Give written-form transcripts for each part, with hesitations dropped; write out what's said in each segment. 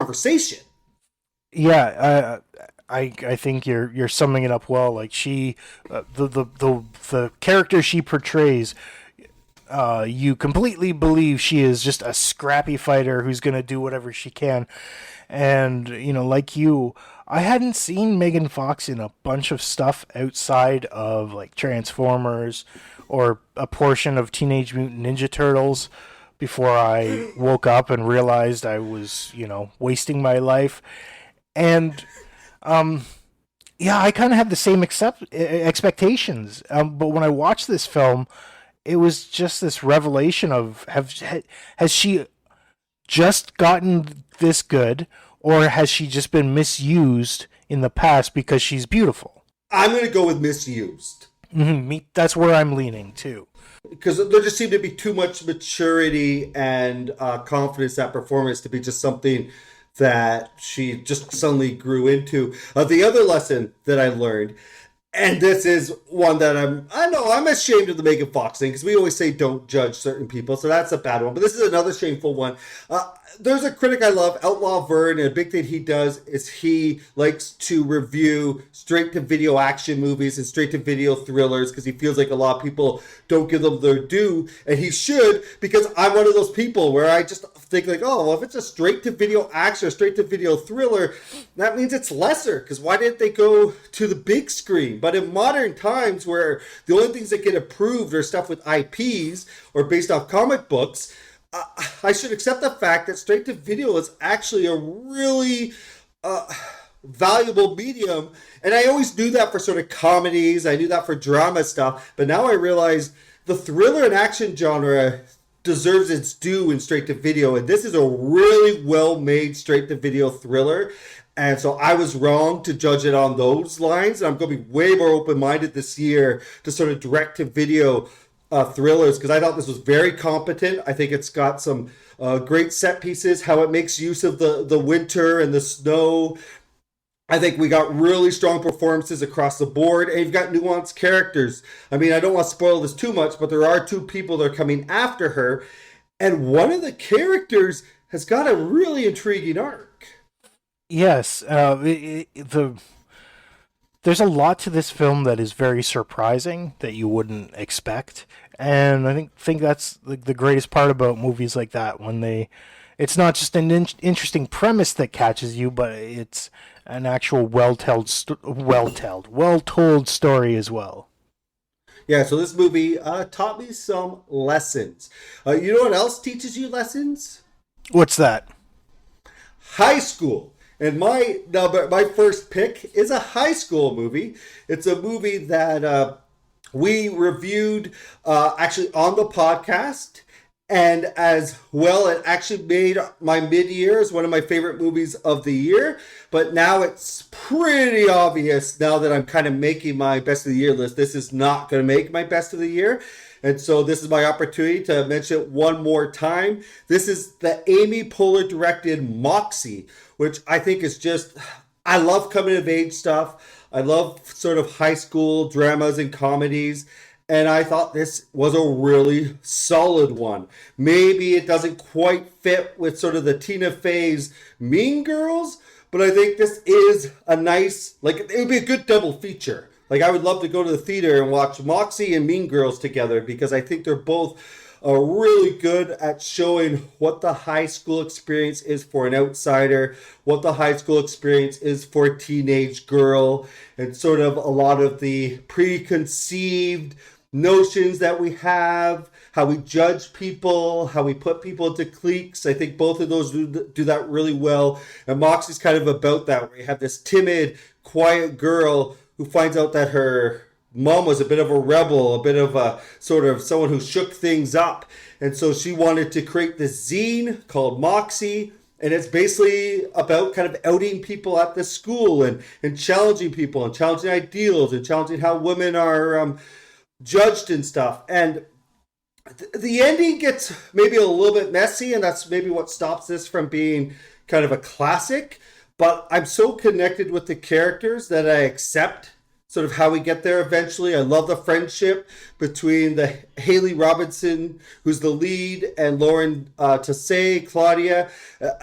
conversation. Yeah, I think you're summing it up well. Like she, the character she portrays, you completely believe she is just a scrappy fighter who's gonna do whatever she can. And like you, I hadn't seen Megan Fox in a bunch of stuff outside of like Transformers or a portion of Teenage Mutant Ninja Turtles before I woke up and realized I was, wasting my life. And yeah, I kind of had the same expectations. But when I watched this film, it was just this revelation of has she just gotten this good, or has she just been misused in the past because she's beautiful? I'm going to go with misused. That's where I'm leaning too. Because there just seemed to be too much maturity and confidence, that performance, to be just something that she just suddenly grew into. The other lesson that I learned, and this is one that I'm ashamed of the Megan Fox thing, because we always say don't judge certain people, so that's a bad one. But this is another shameful one. There's a critic I love, Outlaw Vern, and a big thing he does is he likes to review straight-to-video action movies and straight-to-video thrillers, because he feels like a lot of people don't give them their due, and he should, because I'm one of those people where I just think like, oh, well, if it's a straight-to-video action or straight-to-video thriller, that means it's lesser, because why didn't they go to the big screen? But in modern times, where the only things that get approved are stuff with IPs or based off comic books, I should accept the fact that straight to video is actually a really valuable medium. And I always knew that for sort of comedies. I knew that for drama stuff. But now I realize the thriller and action genre deserves its due in straight to video. And this is a really well made straight to video thriller. And so I was wrong to judge it on those lines. And I'm going to be way more open minded this year to sort of direct to video thrillers, because I thought this was very competent. I think it's got some great set pieces, how it makes use of the winter and the snow. I think we got really strong performances across the board, and you've got nuanced characters. I mean, I don't want to spoil this too much, but there are two people that are coming after her, and one of the characters has got a really intriguing arc. Yes, there's a lot to this film that is very surprising that you wouldn't expect, and I think that's the greatest part about movies like that, when it's not just an interesting premise that catches you, but it's an actual well told story as well. Yeah, so this movie taught me some lessons. You know what else teaches you lessons? What's that? High school. And my first pick is a high school movie. It's a movie that we reviewed actually on the podcast. And as well, it actually made my mid-year as one of my favorite movies of the year. But now it's pretty obvious, now that I'm kind of making my best of the year list, this is not going to make my best of the year. And so this is my opportunity to mention it one more time. This is the Amy Poehler directed Moxie, which I think is just, I love coming of age stuff. I love sort of high school dramas and comedies. And I thought this was a really solid one. Maybe it doesn't quite fit with sort of the Tina Fey's Mean Girls, but I think this is a nice, like, it would be a good double feature. Like, I would love to go to the theater and watch Moxie and Mean Girls together, because I think they're both really good at showing what the high school experience is for an outsider, what the high school experience is for a teenage girl, and sort of a lot of the preconceived notions that we have, how we judge people, how we put people into cliques. I think both of those do that really well. And Moxie's kind of about that, where you have this timid, quiet girl who finds out that her mom was a bit of a rebel, a bit of a sort of someone who shook things up. And so she wanted to create this zine called Moxie. And it's basically about kind of outing people at the school and challenging people and challenging ideals and challenging how women are judged and stuff. And the ending gets maybe a little bit messy, and that's maybe what stops this from being kind of a classic. But I'm so connected with the characters that I accept sort of how we get there eventually. I love the friendship between the Haley Robinson, who's the lead, and Lauren Tassay, Claudia.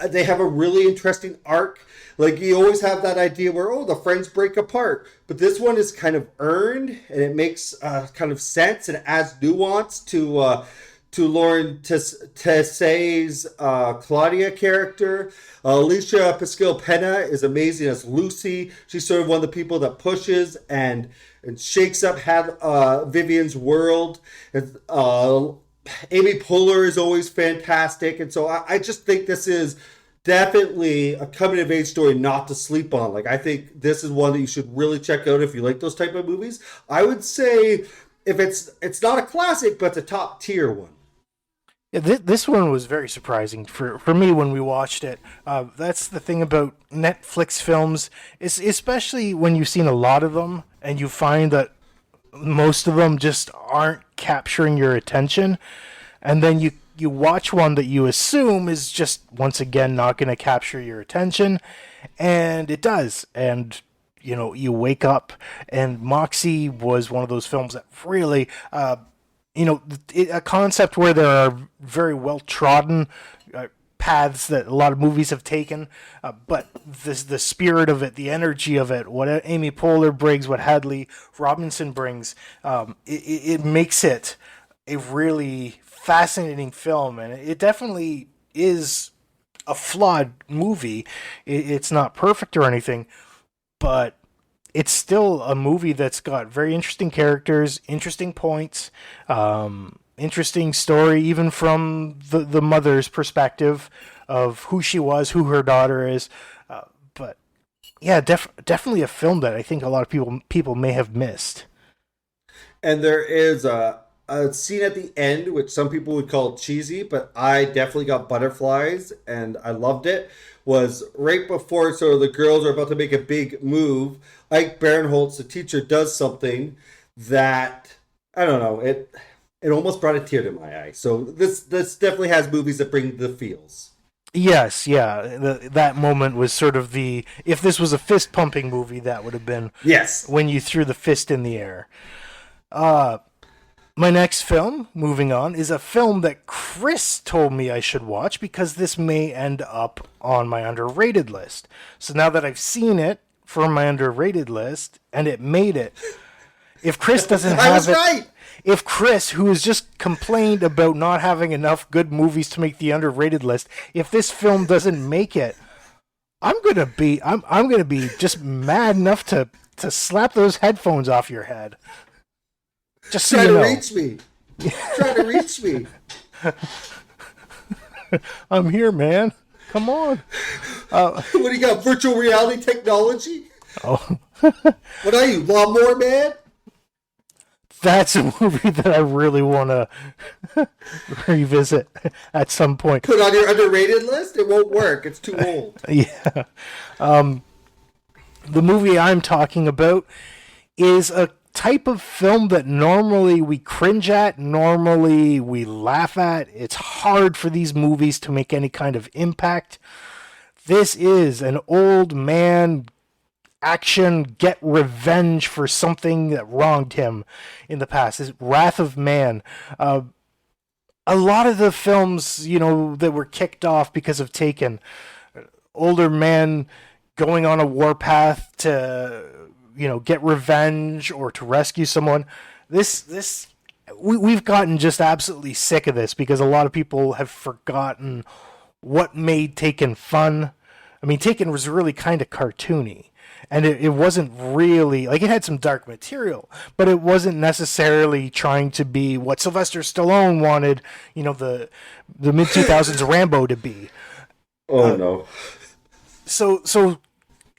They have a really interesting arc. Like, you always have that idea where, oh, the friends break apart. But this one is kind of earned, and it makes kind of sense and adds nuance to Lauren Tessay's Claudia character. Alicia Pascal Pena is amazing as Lucy. She's sort of one of the people that pushes and shakes up Vivian's world. And, Amy Poehler is always fantastic. And so I just think this is definitely a coming of age story not to sleep on. Like, I think this is one that you should really check out if you like those type of movies. I would say if it's not a classic, but it's a top tier one. Yeah, this one was very surprising for me when we watched it. That's the thing about Netflix films, is especially when you've seen a lot of them and you find that most of them just aren't capturing your attention, and then you watch one that you assume is just once again not going to capture your attention, and it does. And you wake up, and Moxie was one of those films that really a concept where there are very well trodden paths that a lot of movies have taken, but the spirit of it, the energy of it, what Amy Poehler brings, what Hadley Robinson brings, it makes it a really fascinating film. And it definitely is a flawed movie. It's not perfect or anything, but it's still a movie that's got very interesting characters, interesting points, interesting story, even from the mother's perspective of who she was, who her daughter is. But yeah, definitely a film that I think a lot of people may have missed. And there is a scene at the end, which some people would call cheesy, but I definitely got butterflies and I loved it. Was right before sort of the girls are about to make a big move. Ike Barinholtz, the teacher, does something that, I don't know, it almost brought a tear to my eye. So this definitely has movies that bring the feels. Yes, yeah. That moment was sort of if this was a fist pumping movie, that would have been yes when you threw the fist in the air. My next film, moving on, is a film that Chris told me I should watch because this may end up on my underrated list. So now that I've seen it for my underrated list and it made it, if Chris doesn't have I was right. If Chris, who has just complained about not having enough good movies to make the underrated list, if this film doesn't make it, I'm gonna be just mad enough to slap those headphones off your head. Just so Try you to know. reach me. Try to reach me. I'm here, man. Come on. What do you got? Virtual reality technology? Oh. What are you, lawnmower man? That's a movie that I really want to revisit at some point. Put on your underrated list? It won't work. It's too old. Yeah. The movie I'm talking about is a type of film that normally we cringe at, normally we laugh at. It's hard for these movies to make any kind of impact. This is an old man action get revenge for something that wronged him in the past. It's Wrath of Man. A lot of the films, that were kicked off because of Taken, older man going on a warpath to get revenge or to rescue someone. We've gotten just absolutely sick of this because a lot of people have forgotten what made Taken fun. I mean, Taken was really kind of cartoony, and it wasn't really, like, it had some dark material, but it wasn't necessarily trying to be what Sylvester Stallone wanted, the mid-2000s Rambo to be. Oh, no. So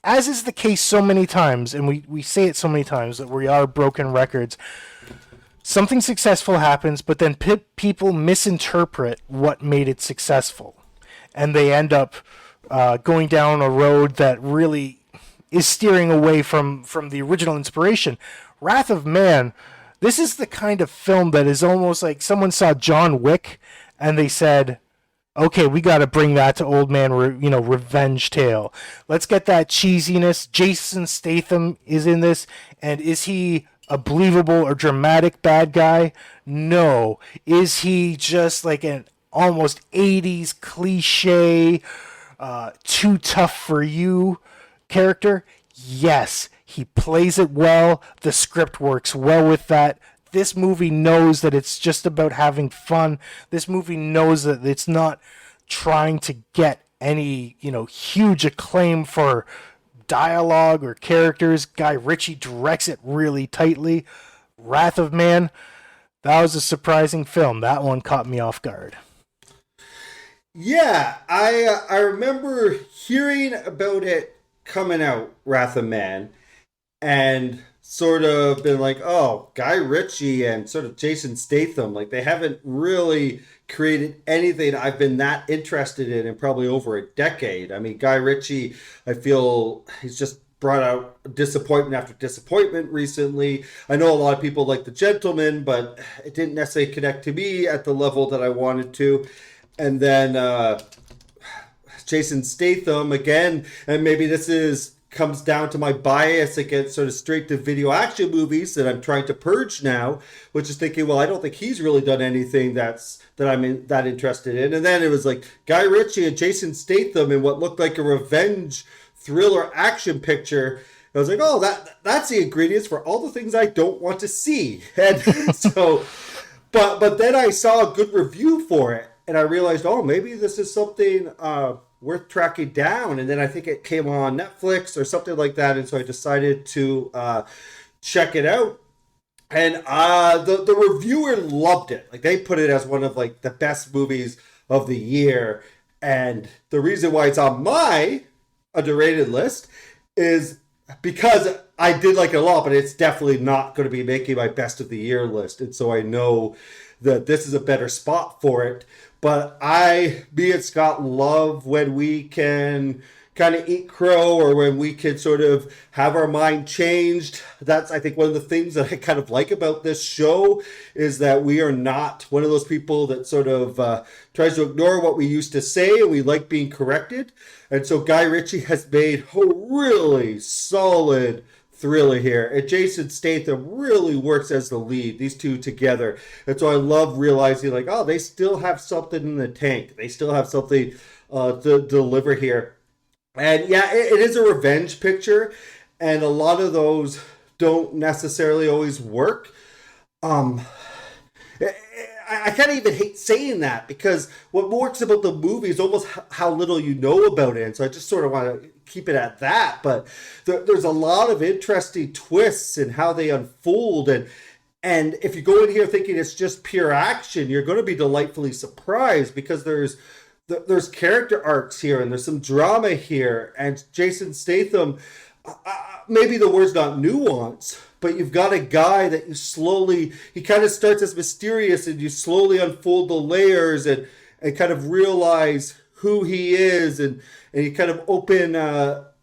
as is the case so many times, and we say it so many times that we are broken records, something successful happens, but then people misinterpret what made it successful. And they end up going down a road that really is steering away from the original inspiration. Wrath of Man, this is the kind of film that is almost like someone saw John Wick and they said, okay, we got to bring that to Old Man, Revenge Tale. Let's get that cheesiness. Jason Statham is in this, and is he a believable or dramatic bad guy? No. Is he just like an almost 80s cliche, too tough for you character? Yes. He plays it well. The script works well with that. This movie knows that it's just about having fun. This movie knows that it's not trying to get any, huge acclaim for dialogue or characters. Guy Ritchie directs it really tightly. Wrath of Man, that was a surprising film. That one caught me off guard. Yeah, I remember hearing about it coming out, Wrath of Man, and sort of been like, oh, Guy Ritchie and sort of Jason Statham, like they haven't really created anything I've been that interested in probably over a decade. I mean, Guy Ritchie, I feel he's just brought out disappointment after disappointment recently. I know a lot of people like The Gentleman, but it didn't necessarily connect to me at the level that I wanted to. And then Jason Statham again, and maybe this is comes down to my bias against sort of straight to video action movies that I'm trying to purge now, which is thinking, well, I don't think he's really done anything that that interested in. And then it was like Guy Ritchie and Jason Statham in what looked like a revenge thriller action picture. I was like, oh, that's the ingredients for all the things I don't want to see. And so, but then I saw a good review for it, and I realized, oh, maybe this is something worth tracking down. And then I think it came on Netflix or something like that, and so I decided to check it out. And the reviewer loved it. Like they put it as one of like the best movies of the year. And the reason why it's on my underrated list is because I did like it a lot, but it's definitely not going to be making my best of the year list. And so I know that this is a better spot for it. But me and Scott love when we can kind of eat crow, or when we can sort of have our mind changed. That's, I think, one of the things that I kind of like about this show is that we are not one of those people that sort of tries to ignore what we used to say, and we like being corrected. And so Guy Ritchie has made a really solid thriller here, and Jason Statham really works as the lead, these two together. And so I love realizing like, oh, they still have something in the tank, they still have something to deliver here. And yeah, it is a revenge picture, and a lot of those don't necessarily always work. um I kind of even hate saying that, because what works about the movie is almost how little you know about it. And so I just sort of want to keep it at that. But there's a lot of interesting twists in how they unfold. And if you go in here thinking it's just pure action, you're going to be delightfully surprised, because there's character arcs here, and there's some drama here. And Jason Statham, maybe the word's not nuance, but you've got a guy that he kind of starts as mysterious, and you slowly unfold the layers and kind of realize who he is, and you kind of you open up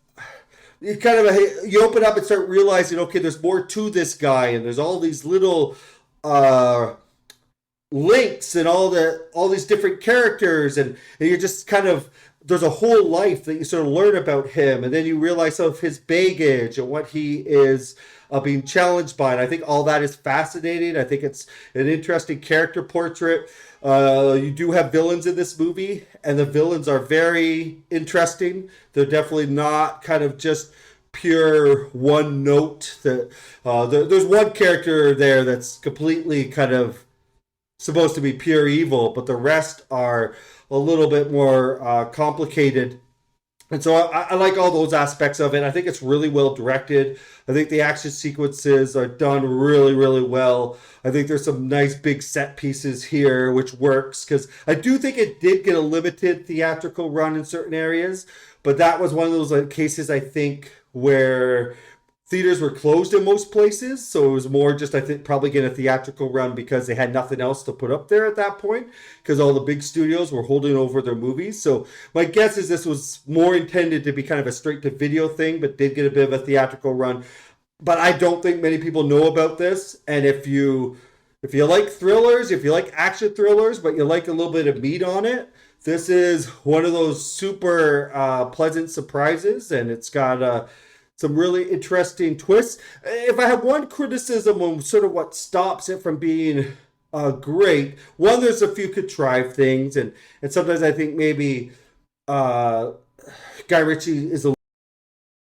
and start realizing, okay, there's more to this guy, and there's all these little links and all these different characters, and you're just kind of, there's a whole life that you sort of learn about him, and then you realize some of his baggage and what he is being challenged by. And I think all that is fascinating. I think it's an interesting character portrait. You do have villains in this movie, and the villains are very interesting. They're definitely not kind of just pure one note. There's one character there that's completely kind of supposed to be pure evil, but the rest are a little bit more complicated. And so I like all those aspects of it. I think it's really well directed. I think the action sequences are done really, really well. I think there's some nice big set pieces here, which works, because I do think it did get a limited theatrical run in certain areas. But that was one of those cases, I think, where theaters were closed in most places, so it was more just, I think, probably getting a theatrical run because they had nothing else to put up there at that point, because all the big studios were holding over their movies. So my guess is this was more intended to be kind of a straight-to-video thing, but did get a bit of a theatrical run. But I don't think many people know about this, and if you like thrillers, if you like action thrillers, but you like a little bit of meat on it, This is one of those super pleasant surprises, and it's got some really interesting twists. If I have one criticism on sort of what stops it from being great, one, there's a few contrived things, and sometimes I think maybe Guy Ritchie is a